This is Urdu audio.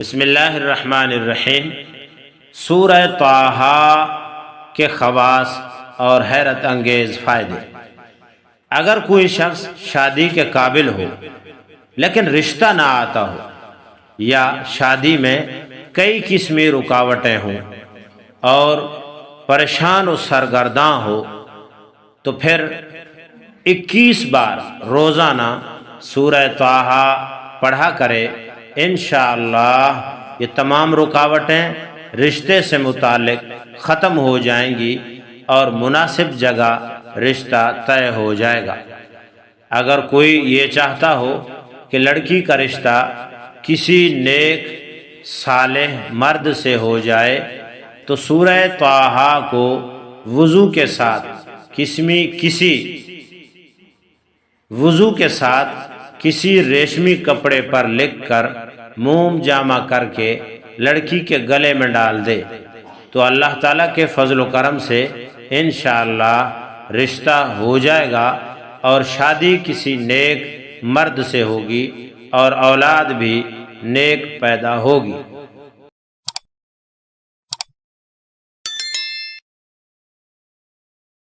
بسم اللہ الرحمن الرحیم۔ سورہ طٰہٰ کے خواص اور حیرت انگیز فائدے۔ اگر کوئی شخص شادی کے قابل ہو لیکن رشتہ نہ آتا ہو، یا شادی میں کئی قسمی رکاوٹیں ہوں اور پریشان و سرگرداں ہو، تو پھر 21 بار روزانہ سورہ طٰہٰ پڑھا کرے۔ انشاءاللہ یہ تمام رکاوٹیں رشتے سے متعلق ختم ہو جائیں گی اور مناسب جگہ رشتہ طے ہو جائے گا۔ اگر کوئی یہ چاہتا ہو کہ لڑکی کا رشتہ کسی نیک صالح مرد سے ہو جائے، تو سورہ طٰہٰ کو وضو کے ساتھ کسی ریشمی کپڑے پر لکھ کر موم جامع کر کے لڑکی کے گلے میں ڈال دے، تو اللہ تعالیٰ کے فضل و کرم سے انشاءاللہ رشتہ ہو جائے گا اور شادی کسی نیک مرد سے ہوگی اور اولاد بھی نیک پیدا ہوگی۔